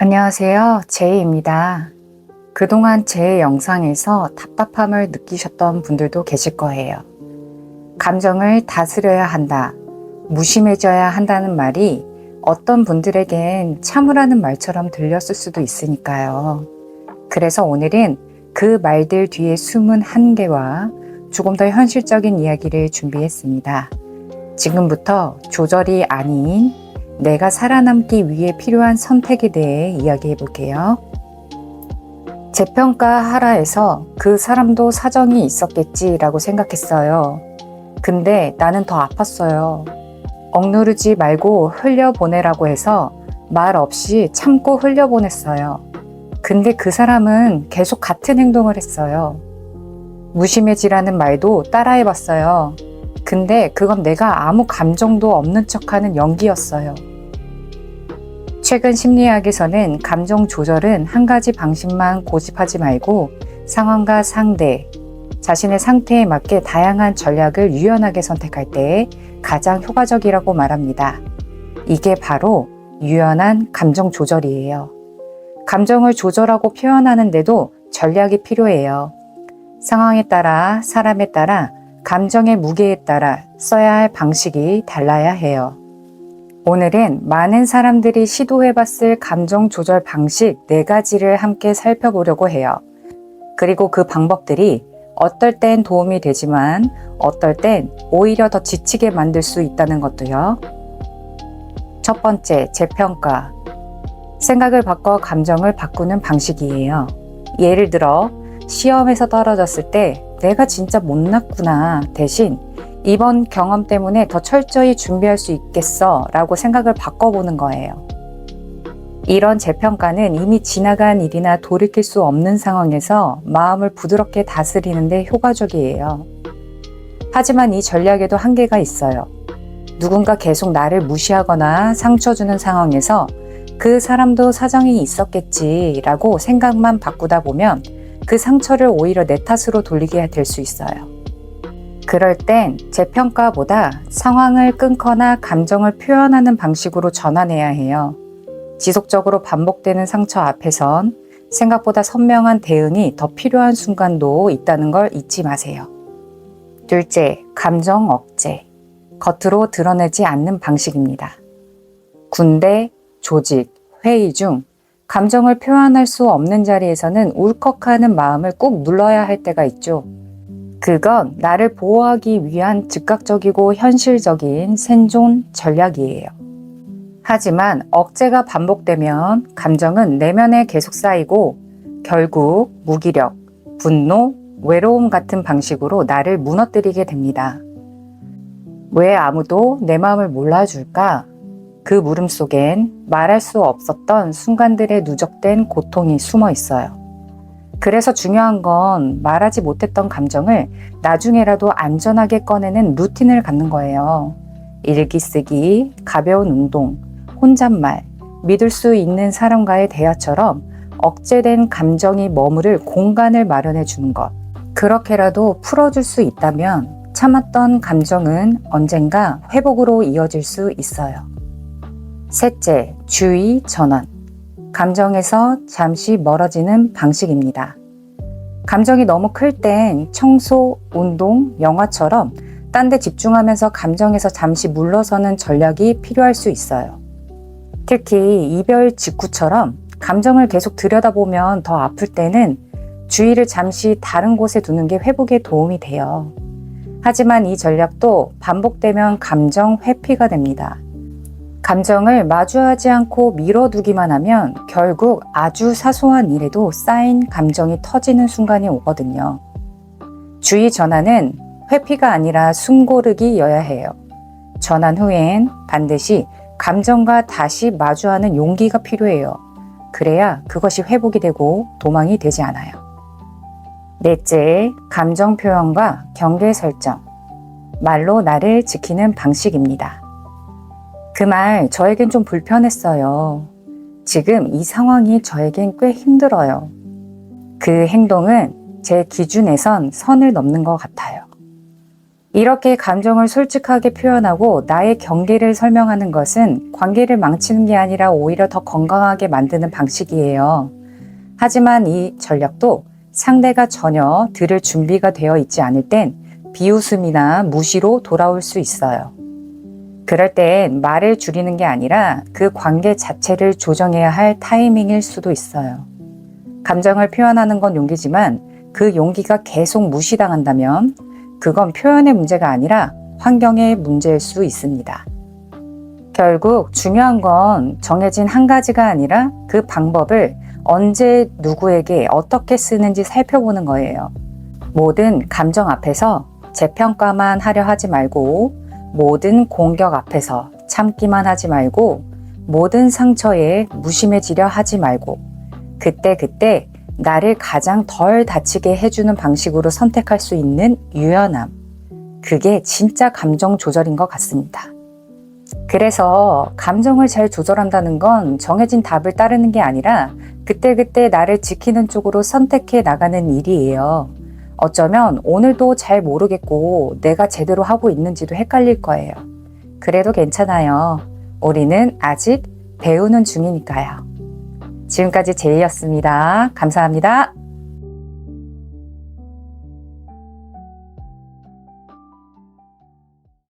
안녕하세요. 제이입니다. 그동안 제 영상에서 답답함을 느끼셨던 분들도 계실 거예요. 감정을 다스려야 한다, 무심해져야 한다는 말이 어떤 분들에겐 참으라는 말처럼 들렸을 수도 있으니까요. 그래서 오늘은 그 말들 뒤에 숨은 한계와 조금 더 현실적인 이야기를 준비했습니다. 지금부터 조절이 아닌 내가 살아남기 위해 필요한 선택에 대해 이야기해 볼게요. 재평가하라에서 그 사람도 사정이 있었겠지라고 생각했어요. 근데 나는 더 아팠어요. 억누르지 말고 흘려보내라고 해서 말 없이 참고 흘려보냈어요. 근데 그 사람은 계속 같은 행동을 했어요. 무심해지라는 말도 따라해봤어요. 근데 그건 내가 아무 감정도 없는 척하는 연기였어요. 최근 심리학에서는 감정 조절은 한 가지 방식만 고집하지 말고 상황과 상대, 자신의 상태에 맞게 다양한 전략을 유연하게 선택할 때 가장 효과적이라고 말합니다. 이게 바로 유연한 감정 조절이에요. 감정을 조절하고 표현하는데도 전략이 필요해요. 상황에 따라, 사람에 따라, 감정의 무게에 따라 써야 할 방식이 달라야 해요. 오늘은 많은 사람들이 시도해봤을 감정 조절 방식 4가지를 함께 살펴보려고 해요. 그리고 그 방법들이 어떨 땐 도움이 되지만 어떨 땐 오히려 더 지치게 만들 수 있다는 것도요. 첫 번째, 재평가. 생각을 바꿔 감정을 바꾸는 방식이에요. 예를 들어 시험에서 떨어졌을 때 내가 진짜 못났구나 대신 이번 경험 때문에 더 철저히 준비할 수 있겠어 라고 생각을 바꿔보는 거예요. 이런 재평가는 이미 지나간 일이나 돌이킬 수 없는 상황에서 마음을 부드럽게 다스리는 데 효과적이에요. 하지만 이 전략에도 한계가 있어요. 누군가 계속 나를 무시하거나 상처 주는 상황에서 그 사람도 사정이 있었겠지 라고 생각만 바꾸다 보면 그 상처를 오히려 내 탓으로 돌리게 될 수 있어요. 그럴 땐 재평가보다 상황을 끊거나 감정을 표현하는 방식으로 전환해야 해요. 지속적으로 반복되는 상처 앞에선 생각보다 선명한 대응이 더 필요한 순간도 있다는 걸 잊지 마세요. 둘째, 감정 억제. 겉으로 드러내지 않는 방식입니다. 군대, 조직, 회의 중 감정을 표현할 수 없는 자리에서는 울컥하는 마음을 꾹 눌러야 할 때가 있죠. 그건 나를 보호하기 위한 즉각적이고 현실적인 생존 전략이에요. 하지만 억제가 반복되면 감정은 내면에 계속 쌓이고 결국 무기력, 분노, 외로움 같은 방식으로 나를 무너뜨리게 됩니다. 왜 아무도 내 마음을 몰라줄까? 그 물음 속엔 말할 수 없었던 순간들의 누적된 고통이 숨어 있어요. 그래서 중요한 건 말하지 못했던 감정을 나중에라도 안전하게 꺼내는 루틴을 갖는 거예요. 일기 쓰기, 가벼운 운동, 혼잣말, 믿을 수 있는 사람과의 대화처럼 억제된 감정이 머무를 공간을 마련해 주는 것. 그렇게라도 풀어줄 수 있다면 참았던 감정은 언젠가 회복으로 이어질 수 있어요. 셋째, 주의 전환. 감정에서 잠시 멀어지는 방식입니다. 감정이 너무 클 땐 청소, 운동, 영화처럼 딴 데 집중하면서 감정에서 잠시 물러서는 전략이 필요할 수 있어요. 특히 이별 직후처럼 감정을 계속 들여다보면 더 아플 때는 주의를 잠시 다른 곳에 두는 게 회복에 도움이 돼요. 하지만 이 전략도 반복되면 감정 회피가 됩니다. 감정을 마주하지 않고 밀어두기만 하면 결국 아주 사소한 일에도 쌓인 감정이 터지는 순간이 오거든요. 주의 전환은 회피가 아니라 숨고르기여야 해요. 전환 후엔 반드시 감정과 다시 마주하는 용기가 필요해요. 그래야 그것이 회복이 되고 도망이 되지 않아요. 넷째, 감정 표현과 경계 설정. 말로 나를 지키는 방식입니다. 그 말 저에겐 좀 불편했어요. 지금 이 상황이 저에겐 꽤 힘들어요. 그 행동은 제 기준에선 선을 넘는 것 같아요. 이렇게 감정을 솔직하게 표현하고 나의 경계를 설명하는 것은 관계를 망치는 게 아니라 오히려 더 건강하게 만드는 방식이에요. 하지만 이 전략도 상대가 전혀 들을 준비가 되어 있지 않을 땐 비웃음이나 무시로 돌아올 수 있어요. 그럴 땐 말을 줄이는 게 아니라 그 관계 자체를 조정해야 할 타이밍일 수도 있어요. 감정을 표현하는 건 용기지만 그 용기가 계속 무시당한다면 그건 표현의 문제가 아니라 환경의 문제일 수 있습니다. 결국 중요한 건 정해진 한 가지가 아니라 그 방법을 언제 누구에게 어떻게 쓰는지 살펴보는 거예요. 모든 감정 앞에서 재평가만 하려 하지 말고, 모든 공격 앞에서 참기만 하지 말고, 모든 상처에 무심해지려 하지 말고, 그때 나를 가장 덜 다치게 해주는 방식으로 선택할 수 있는 유연함. 그게 진짜 감정 조절인 것 같습니다. 그래서 감정을 잘 조절한다는 건 정해진 답을 따르는 게 아니라 그때 나를 지키는 쪽으로 선택해 나가는 일이에요. 어쩌면 오늘도 잘 모르겠고 내가 제대로 하고 있는지도 헷갈릴 거예요. 그래도 괜찮아요. 우리는 아직 배우는 중이니까요. 지금까지 제이였습니다. 감사합니다.